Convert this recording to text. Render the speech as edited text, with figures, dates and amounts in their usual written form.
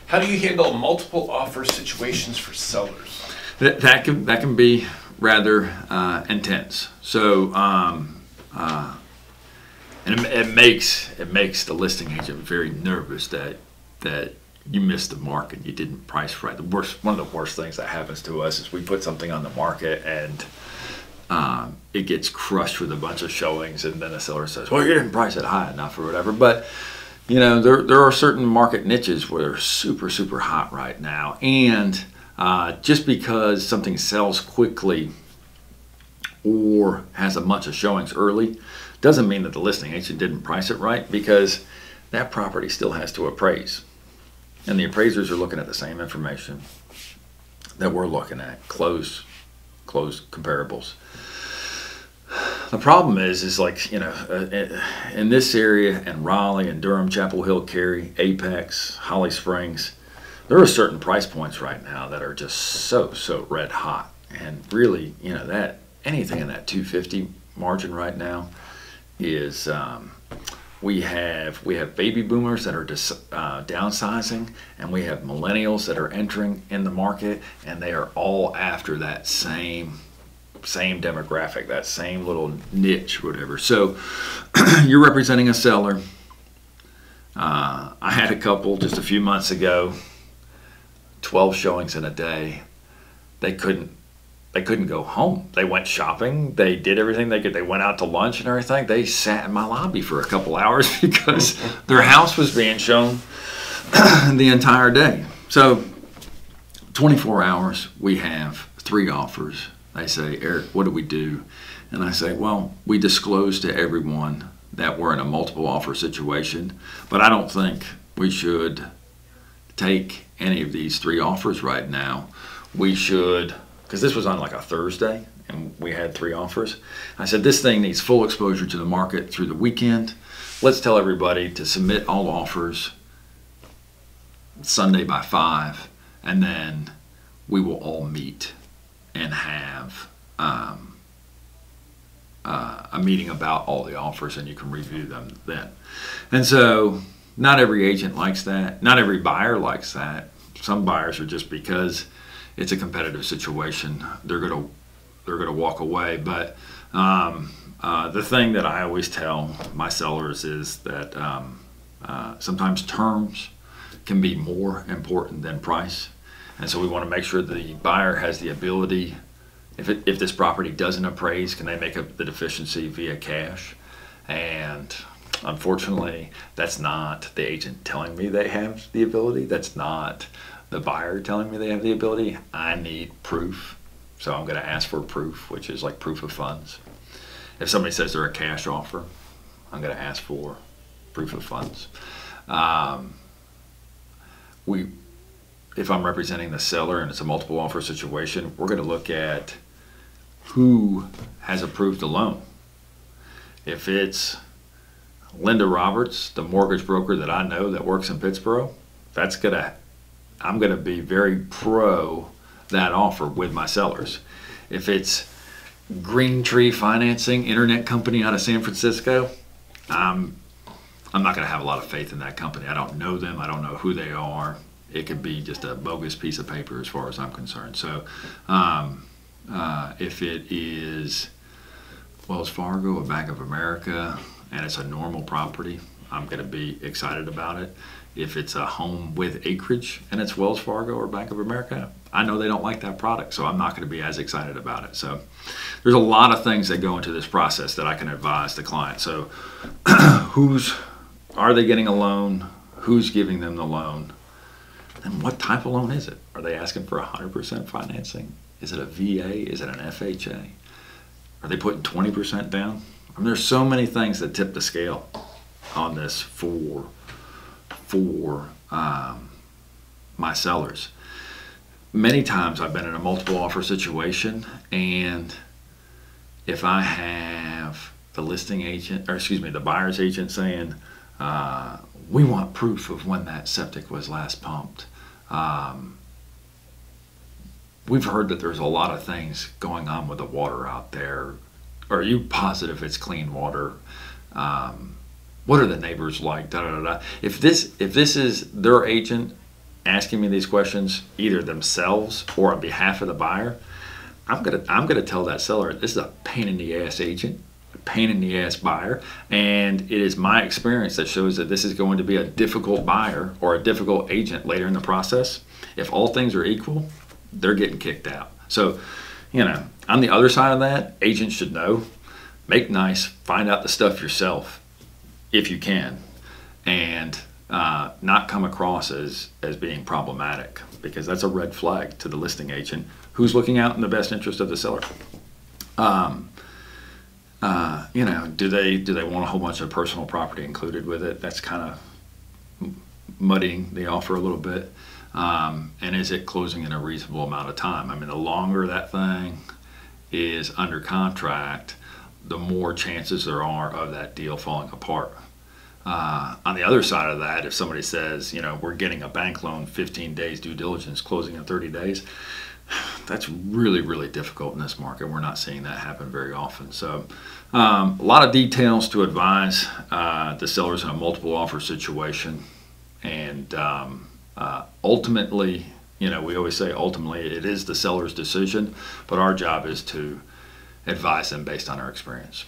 How do you handle multiple offer situations for sellers? That can be rather intense. So and it makes the listing agent very nervous that you missed the market, you didn't price right. One of the worst things that happens to us is we put something on the market and it gets crushed with a bunch of showings, and then the seller says, "Well, you didn't price it high enough," or whatever. But you know, there are certain market niches where they're super hot right now, and just because something sells quickly or has a bunch of showings early doesn't mean that the listing agent didn't price it right, because that property still has to appraise. And the appraisers are looking at the same information that we're looking at, closed comparables. The problem is like, you know, in this area, in Raleigh and Durham, Chapel Hill, Cary, Apex, Holly Springs, there are certain price points right now that are just so red hot. And really, you know, that anything in that 250 margin right now is we have baby boomers that are downsizing, and we have millennials that are entering in the market, and they are all after that same demographic, that same little niche, whatever. So you're representing a seller. I had a couple just a few months ago, 12 showings in a day. They couldn't go home. They went shopping. They did everything they could. They went out to lunch and everything. They sat in my lobby for a couple hours because their house was being shown the entire day. So 24 hours, we have 3 offers. They say, "Eric, what do we do?" And I say, "Well, we disclose to everyone that we're in a multiple offer situation, but I don't think we should take any of these 3 offers right now. We should," because this was on like a Thursday and we had 3 offers. I said, "This thing needs full exposure to the market through the weekend. Let's tell everybody to submit all offers Sunday by 5, and then we will all meet and have a meeting about all the offers, and you can review them then." And so not every agent likes that. Not every buyer likes that. Some buyers are just, because it's a competitive situation, they're gonna walk away. But the thing that I always tell my sellers is that sometimes terms can be more important than price. And so we want to make sure the buyer has the ability, if this property doesn't appraise, can they make up the deficiency via cash? And unfortunately, that's not the agent telling me they have the ability. That's not the buyer telling me they have the ability. I need proof. So I'm going to ask for proof, which is like proof of funds. If somebody says they're a cash offer, I'm going to ask for proof of funds. If I'm representing the seller and it's a multiple offer situation, we're going to look at who has approved the loan. If it's Linda Roberts, the mortgage broker that I know that works in Pittsburgh, I'm going to be very pro that offer with my sellers. If it's Green Tree Financing, internet company out of San Francisco, I'm not going to have a lot of faith in that company. I don't know them. I don't know who they are. It could be just a bogus piece of paper as far as I'm concerned. So if it is Wells Fargo or Bank of America and it's a normal property, I'm going to be excited about it. If it's a home with acreage and it's Wells Fargo or Bank of America, I know they don't like that product, so I'm not going to be as excited about it. So there's a lot of things that go into this process that I can advise the client. So are they getting a loan? Who's giving them the loan? And what type of loan is it? Are they asking for 100% financing? Is it a VA? Is it an FHA? Are they putting 20% down? I mean, there's so many things that tip the scale on this for my sellers. Many times I've been in a multiple offer situation, and if I have the listing agent, or excuse me, the buyer's agent saying, we want proof of when that septic was last pumped. We've heard that there's a lot of things going on with the water out there. Are you positive it's clean water? What are the neighbors like? Da, da, da, da. If this is their agent asking me these questions, either themselves or on behalf of the buyer, I'm gonna tell that seller, this is a pain in the ass agent, a pain in the ass buyer, and it is my experience that shows that this is going to be a difficult buyer or a difficult agent later in the process. If all things are equal, they're getting kicked out. So, on the other side of that, agents should know, make nice, find out the stuff yourself if you can, and not come across as being problematic, because that's a red flag to the listing agent who's looking out in the best interest of the seller. Do they want a whole bunch of personal property included with it? That's kind of muddying the offer a little bit. And is it closing in a reasonable amount of time? I mean, the longer that thing is under contract, the more chances there are of that deal falling apart. On the other side of that, if somebody says, we're getting a bank loan, 15 days due diligence, closing in 30 days, that's really, really difficult in this market. We're not seeing that happen very often. So a lot of details to advise the sellers in a multiple offer situation. And ultimately, we always say ultimately it is the seller's decision, but our job is to advise them based on our experience.